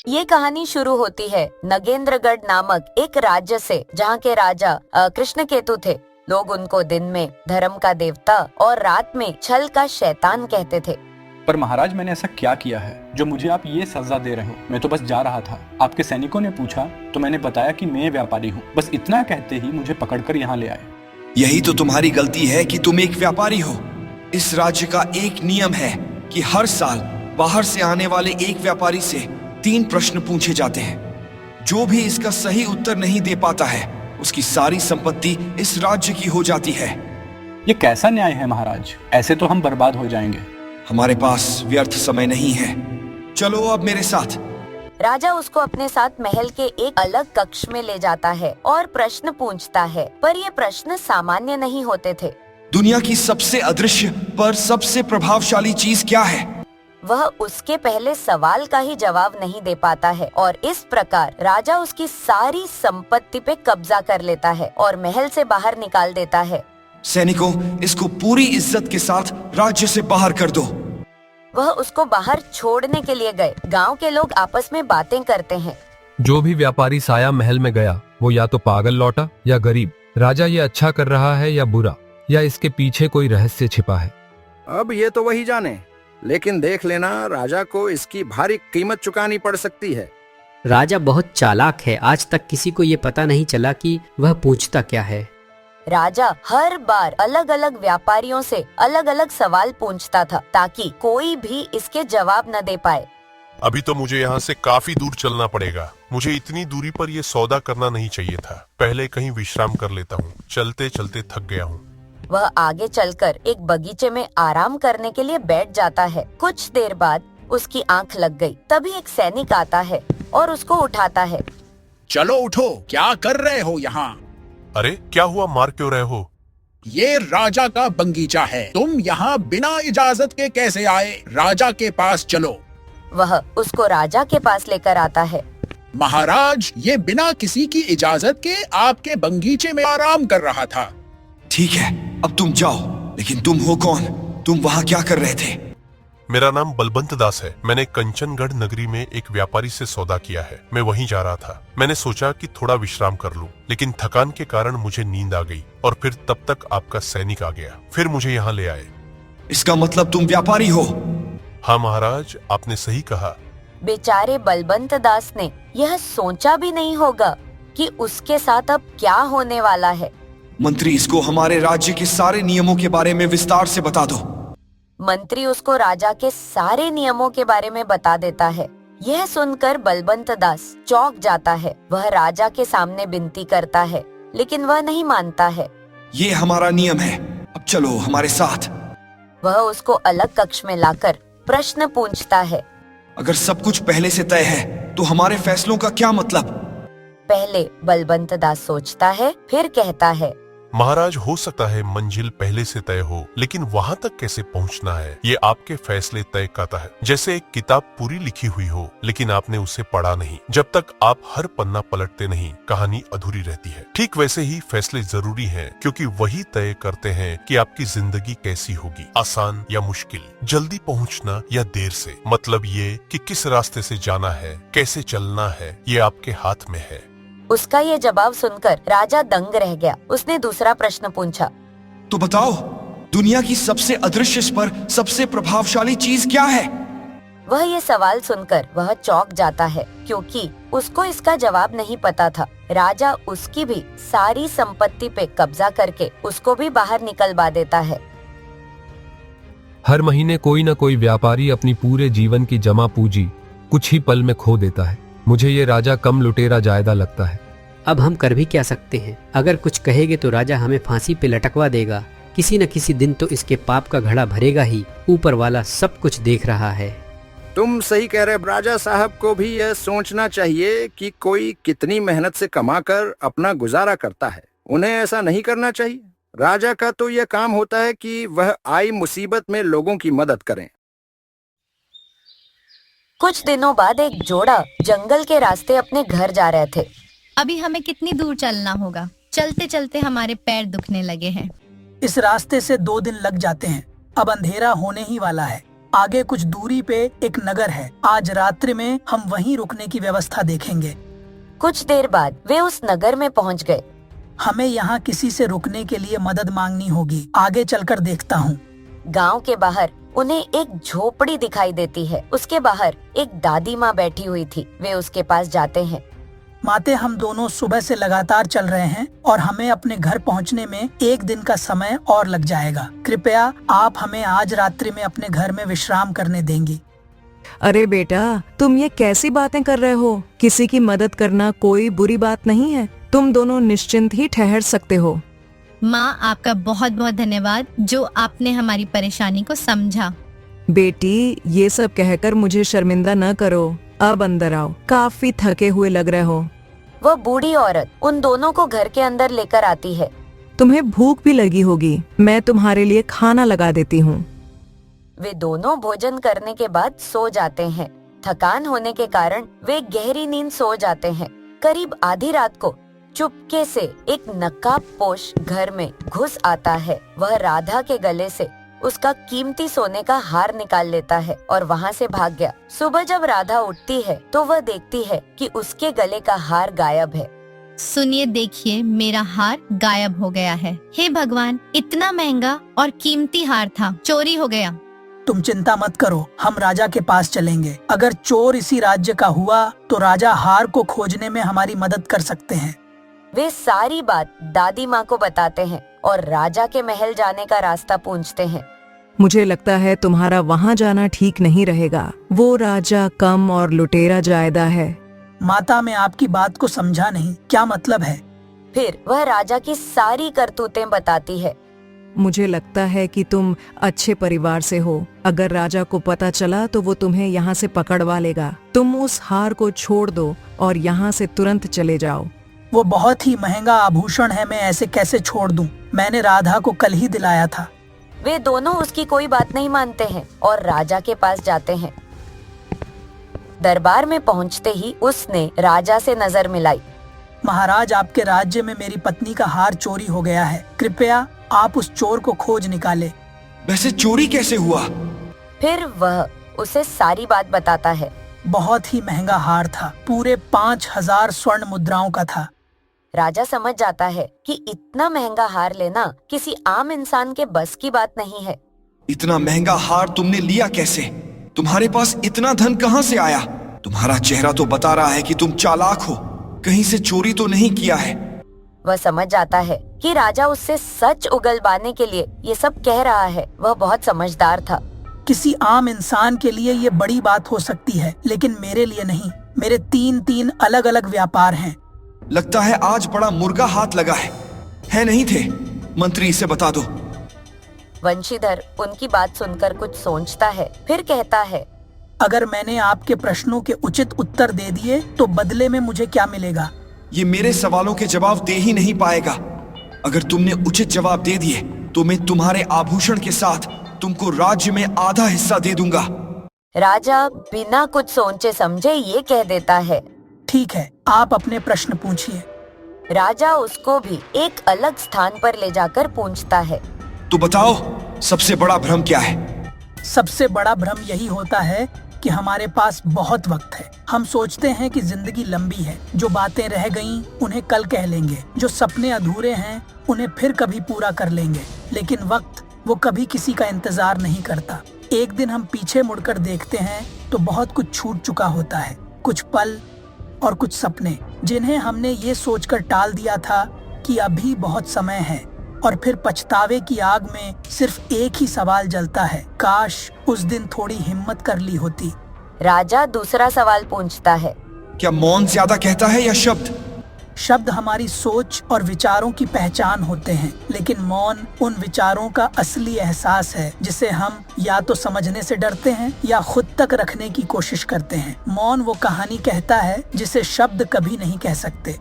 ये कहानी शुरू होती है नगेंद्रगढ़ नामक एक राज्य से, जहाँ के राजा कृष्णकेतु थे। लोग उनको दिन में धर्म का देवता और रात में छल का शैतान कहते थे। पर महाराज, मैंने ऐसा क्या किया है जो मुझे आप ये सजा दे रहे हो? मैं तो बस जा रहा था। आपके सैनिकों ने पूछा तो मैंने बताया कि मैं व्यापारी हूँ। बस इतना कहते ही मुझे पकड़कर यहाँ ले आए। यही तो तुम्हारी गलती है कि तुम एक व्यापारी हो। इस राज्य का एक नियम है कि हर साल बाहर से आने वाले एक व्यापारी से 3 प्रश्न पूछे जाते हैं। जो भी इसका सही उत्तर नहीं दे पाता है, उसकी सारी संपत्ति इस राज्य की हो जाती है। ये कैसा न्याय है महाराज? ऐसे तो हम बर्बाद हो जाएंगे। हमारे पास व्यर्थ समय नहीं है, चलो अब मेरे साथ। राजा उसको अपने साथ महल के एक अलग कक्ष में ले जाता है और प्रश्न पूछता है, पर ये प्रश्न सामान्य नहीं होते थे। दुनिया की सबसे अदृश्य पर सबसे प्रभावशाली चीज क्या है? वह उसके पहले सवाल का ही जवाब नहीं दे पाता है और इस प्रकार राजा उसकी सारी संपत्ति पे कब्जा कर लेता है और महल से बाहर निकाल देता है। सैनिकों, इसको पूरी इज्जत के साथ राज्य से बाहर कर दो। वह उसको बाहर छोड़ने के लिए गए। गांव के लोग आपस में बातें करते हैं। जो भी व्यापारी साया महल में गया वो या तो पागल लौटा या गरीब। राजा ये अच्छा कर रहा है या बुरा, या इसके पीछे कोई रहस्य छिपा है। अब ये तो वही जाने, लेकिन देख लेना, राजा को इसकी भारी कीमत चुकानी पड़ सकती है। राजा बहुत चालाक है। आज तक किसी को ये पता नहीं चला कि वह पूछता क्या है। राजा हर बार अलग अलग व्यापारियों से अलग अलग सवाल पूछता था ताकि कोई भी इसके जवाब न दे पाए। अभी तो मुझे यहाँ से काफी दूर चलना पड़ेगा। मुझे इतनी दूरी पर ये सौदा करना नहीं चाहिए था। पहले कहीं विश्राम कर लेता हूँ। चलते चलते थक गया हूँ। वह आगे चलकर एक बगीचे में आराम करने के लिए बैठ जाता है। कुछ देर बाद उसकी आंख लग गई। तभी एक सैनिक आता है और उसको उठाता है। चलो उठो, क्या कर रहे हो यहाँ? अरे क्या हुआ, मार क्यों रहे हो? ये राजा का बगीचा है, तुम यहाँ बिना इजाजत के कैसे आए? राजा के पास चलो। वह उसको राजा के पास लेकर आता है। महाराज, ये बिना किसी की इजाजत के आपके बगीचे में आराम कर रहा था। ठीक है, अब तुम जाओ। लेकिन तुम हो कौन? तुम वहाँ क्या कर रहे थे? मेरा नाम बलबंत दास है। मैंने कंचनगढ़ नगरी में एक व्यापारी से सौदा किया है। मैं वहीं जा रहा था। मैंने सोचा कि थोड़ा विश्राम कर लूं, लेकिन थकान के कारण मुझे नींद आ गई और फिर तब तक आपका सैनिक आ गया, फिर मुझे यहाँ ले आए। इसका मतलब तुम व्यापारी हो? हाँ महाराज, आपने सही कहा। बेचारे बलबंत दास ने यह सोचा भी नहीं होगा कि उसके साथ अब क्या होने वाला है। मंत्री, इसको हमारे राज्य के सारे नियमों के बारे में विस्तार से बता दो। मंत्री उसको राजा के सारे नियमों के बारे में बता देता है। यह सुनकर बलबंत दास चौंक जाता है। वह राजा के सामने विनती करता है, लेकिन वह नहीं मानता है। ये हमारा नियम है, अब चलो हमारे साथ। वह उसको अलग कक्ष में लाकर प्रश्न पूछता है। अगर सब कुछ पहले से तय है तो हमारे फैसलों का क्या मतलब? पहले बलबंत दास सोचता है, फिर कहता है। महाराज, हो सकता है मंजिल पहले से तय हो, लेकिन वहाँ तक कैसे पहुँचना है ये आपके फैसले तय करता है। जैसे एक किताब पूरी लिखी हुई हो, लेकिन आपने उसे पढ़ा नहीं। जब तक आप हर पन्ना पलटते नहीं, कहानी अधूरी रहती है। ठीक वैसे ही फैसले जरूरी हैं, क्योंकि वही तय करते हैं कि आपकी जिंदगी कैसी होगी, आसान या मुश्किल, जल्दी पहुँचना या देर से। मतलब ये कि किस रास्ते से जाना है, कैसे चलना है, ये आपके हाथ में है। उसका ये जवाब सुनकर राजा दंग रह गया। उसने दूसरा प्रश्न पूछा। तो बताओ, दुनिया की सबसे अदृश्य पर सबसे प्रभावशाली चीज क्या है? वह ये सवाल सुनकर वह चौंक जाता है, क्योंकि उसको इसका जवाब नहीं पता था। राजा उसकी भी सारी संपत्ति पे कब्जा करके उसको भी बाहर निकलवा देता है। हर महीने कोई न कोई व्यापारी अपनी पूरे जीवन की जमा पूंजी कुछ ही पल में खो देता है। मुझे ये राजा कम लुटेरा जायदा लगता है। अब हम कर भी क्या सकते हैं? अगर कुछ कहेंगे तो राजा हमें फांसी पे लटकवा देगा। किसी न किसी दिन तो इसके पाप का घड़ा भरेगा ही। ऊपर वाला सब कुछ देख रहा है। तुम सही कह रहे। राजा साहब को भी यह सोचना चाहिए कि कोई कितनी मेहनत से कमाकर अपना गुजारा करता है। उन्हें ऐसा नहीं करना चाहिए। राजा का तो यह काम होता है कि वह आई मुसीबत में लोगों की मदद करें। कुछ दिनों बाद एक जोड़ा जंगल के रास्ते अपने घर जा रहे थे। अभी हमें कितनी दूर चलना होगा? चलते चलते हमारे पैर दुखने लगे हैं। इस रास्ते से 2 दिन लग जाते हैं। अब अंधेरा होने ही वाला है। आगे कुछ दूरी पे एक नगर है। आज रात्रि में हम वहीं रुकने की व्यवस्था देखेंगे। कुछ देर बाद वे उस नगर में पहुंच गए। हमें यहाँ किसी से रुकने के लिए मदद मांगनी होगी। आगे चलकर देखता हूँ। गांव के बाहर उन्हें एक झोपड़ी दिखाई देती है। उसके बाहर एक दादी माँ बैठी हुई थी। वे उसके पास जाते हैं। माते, हम दोनों सुबह से लगातार चल रहे हैं और हमें अपने घर पहुंचने में 1 दिन का समय और लग जाएगा। कृपया आप हमें आज रात्रि में अपने घर में विश्राम करने देंगी। अरे बेटा, तुम ये कैसी बातें कर रहे हो? किसी की मदद करना कोई बुरी बात नहीं है। तुम दोनों निश्चिंत ही ठहर सकते हो। माँ, आपका बहुत बहुत धन्यवाद जो आपने हमारी परेशानी को समझा। बेटी, ये सब कहकर मुझे शर्मिंदा न करो। अब अंदर आओ, काफी थके हुए लग रहे हो। वह बूढ़ी औरत उन दोनों को घर के अंदर लेकर आती है। तुम्हें भूख भी लगी होगी, मैं तुम्हारे लिए खाना लगा देती हूँ। वे दोनों भोजन करने के बाद सो जाते हैं। थकान होने के कारण वे गहरी नींद सो जाते हैं। करीब आधी रात को चुपके से एक नकाबपोश घर में घुस आता है। वह राधा के गले से उसका कीमती सोने का हार निकाल लेता है और वहाँ से भाग गया। सुबह जब राधा उठती है तो वह देखती है कि उसके गले का हार गायब है। सुनिए, देखिए, मेरा हार गायब हो गया है। हे भगवान, इतना महंगा और कीमती हार था, चोरी हो गया। तुम चिंता मत करो, हम राजा के पास चलेंगे। अगर चोर इसी राज्य का हुआ तो राजा हार को खोजने में हमारी मदद कर सकते हैं। वे सारी बात दादी माँ को बताते हैं और राजा के महल जाने का रास्ता पूछते हैं। मुझे लगता है तुम्हारा वहाँ जाना ठीक नहीं रहेगा। वो राजा कम और लुटेरा जायदा है। माता, मैं आपकी बात को समझा नहीं, क्या मतलब है? फिर वह राजा की सारी करतूतें बताती है। मुझे लगता है कि तुम अच्छे परिवार से हो। अगर राजा को पता चला तो वो तुम्हें यहाँ से पकड़वा लेगा। तुम उस हार को छोड़ दो और यहाँ से तुरंत चले जाओ। वो बहुत ही महंगा आभूषण है, मैं ऐसे कैसे छोड़ दूं? मैंने राधा को कल ही दिलाया था। वे दोनों उसकी कोई बात नहीं मानते हैं और राजा के पास जाते हैं। दरबार में पहुंचते ही उसने राजा से नजर मिलाई। महाराज, आपके राज्य में मेरी पत्नी का हार चोरी हो गया है। कृपया आप उस चोर को खोज निकाले। वैसे चोरी कैसे हुआ? फिर वह उसे सारी बात बताता है। बहुत ही महंगा हार था, पूरे 5000 स्वर्ण मुद्राओं का था। राजा समझ जाता है कि इतना महंगा हार लेना किसी आम इंसान के बस की बात नहीं है। इतना महंगा हार तुमने लिया कैसे? तुम्हारे पास इतना धन कहाँ से आया? तुम्हारा चेहरा तो बता रहा है कि तुम चालाक हो। कहीं से चोरी तो नहीं किया है? वह समझ जाता है कि राजा उससे सच उगलवाने के लिए ये सब कह रहा है। वह बहुत समझदार था। किसी आम इंसान के लिए ये बड़ी बात हो सकती है, लेकिन मेरे लिए नहीं। मेरे 3 अलग अलग व्यापार हैं। लगता है आज बड़ा मुर्गा हाथ लगा है नहीं थे? मंत्री, इसे बता दो। वंशीधर उनकी बात सुनकर कुछ सोचता है, फिर कहता है, अगर मैंने आपके प्रश्नों के उचित उत्तर दे दिए तो बदले में मुझे क्या मिलेगा? ये मेरे सवालों के जवाब दे ही नहीं पाएगा। अगर तुमने उचित जवाब दे दिए तो मैं तुम्हारे आभूषण के साथ तुमको राज्य में आधा हिस्सा दे दूंगा। राजा बिना कुछ सोचे समझे ये कह देता है। ठीक है, आप अपने प्रश्न पूछिए। राजा उसको भी एक अलग स्थान पर ले जाकर पूछता है। तो बताओ, सबसे बड़ा भ्रम क्या है? सबसे बड़ा भ्रम यही होता है कि हमारे पास बहुत वक्त है। हम सोचते हैं कि जिंदगी लंबी है, जो बातें रह गईं उन्हें कल कह लेंगे, जो सपने अधूरे हैं उन्हें फिर कभी पूरा कर लेंगे। लेकिन वक्त, वो कभी किसी का इंतजार नहीं करता। एक दिन हम पीछे मुड़कर देखते हैं तो बहुत कुछ छूट चुका होता है। कुछ पल और कुछ सपने जिन्हें हमने ये सोचकर टाल दिया था कि अभी बहुत समय है, और फिर पछतावे की आग में सिर्फ एक ही सवाल जलता है, काश उस दिन थोड़ी हिम्मत कर ली होती। राजा दूसरा सवाल पूछता है। क्या मौन ज्यादा कहता है या शब्द? शब्द हमारी सोच और विचारों की पहचान होते हैं, लेकिन मौन उन विचारों का असली एहसास है जिसे हम या तो समझने से डरते हैं या खुद तक रखने की कोशिश करते हैं। मौन वो कहानी कहता है जिसे शब्द कभी नहीं कह सकते।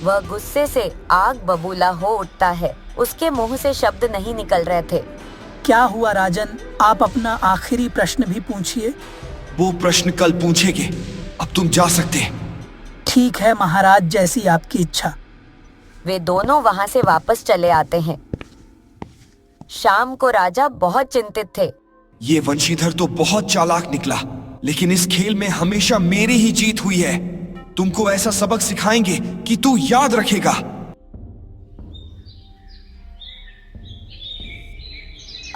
वह गुस्से से आग बबूला हो उठता है। उसके मुंह से शब्द नहीं निकल रहे थे। क्या हुआ राजन, आप अपना आखिरी प्रश्न भी पूछिए। वो प्रश्न कल पूछेंगे, अब तुम जा सकते हैं। ठीक है महाराज, जैसी आपकी इच्छा। वे दोनों वहाँ से वापस चले आते हैं। शाम को राजा बहुत चिंतित थे। ये वंशीधर तो बहुत चालाक निकला, लेकिन इस खेल में हमेशा मेरी ही जीत हुई है। तुमको ऐसा सबक सिखाएंगे कि तू याद रखेगा।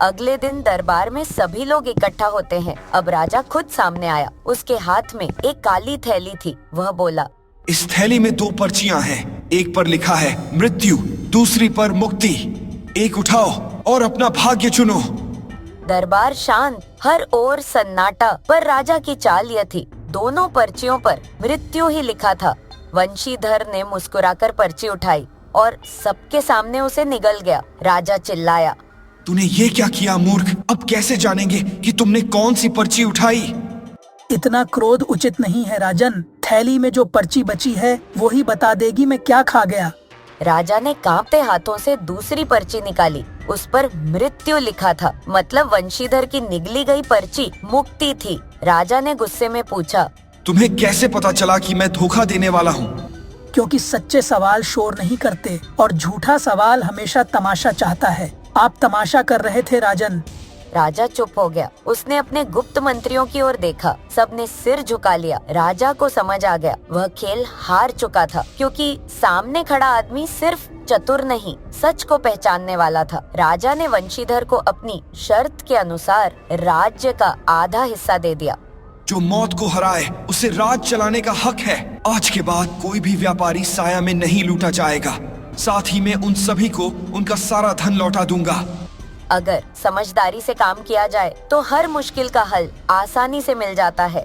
अगले दिन दरबार में सभी लोग इकट्ठा होते हैं। अब राजा खुद सामने आया। उसके हाथ में एक काली थैली थी। वह बोला, इस थैली में 2 पर्चियां हैं। एक पर लिखा है मृत्यु, दूसरी पर मुक्ति। एक उठाओ और अपना भाग्य चुनो। दरबार शांत, हर ओर सन्नाटा, पर राजा की चाल यह थी, दोनों पर्चियों पर मृत्यु ही लिखा था। वंशीधर ने मुस्कुराकर पर्ची उठाई और सबके सामने उसे निगल गया। राजा चिल्लाया, तूने ये क्या किया मूर्ख? अब कैसे जानेंगे कि तुमने कौन सी पर्ची उठाई? इतना क्रोध उचित नहीं है राजन। थैली में जो पर्ची बची है वो ही बता देगी मैं क्या खा गया। राजा ने कांपते हाथों से दूसरी पर्ची निकाली। उस पर मृत्यु लिखा था, मतलब वंशीधर की निगली गई पर्ची मुक्ति थी। राजा ने गुस्से में पूछा, तुम्हें कैसे पता चला कि मैं धोखा देने वाला हूँ? क्योंकि सच्चे सवाल शोर नहीं करते और झूठा सवाल हमेशा तमाशा चाहता है। आप तमाशा कर रहे थे राजन। राजा चुप हो गया। उसने अपने गुप्त मंत्रियों की ओर देखा। सबने सिर झुका लिया। राजा को समझ आ गया, वह खेल हार चुका था, क्योंकि सामने खड़ा आदमी सिर्फ चतुर नहीं, सच को पहचानने वाला था। राजा ने वंशीधर को अपनी शर्त के अनुसार राज्य का आधा हिस्सा दे दिया। जो मौत को हराए उसे राज चलाने का हक है। आज के बाद कोई भी व्यापारी साया में नहीं लूटा जाएगा। साथ ही में उन सभी को उनका सारा धन लौटा दूंगा। अगर समझदारी से काम किया जाए तो हर मुश्किल का हल आसानी से मिल जाता है।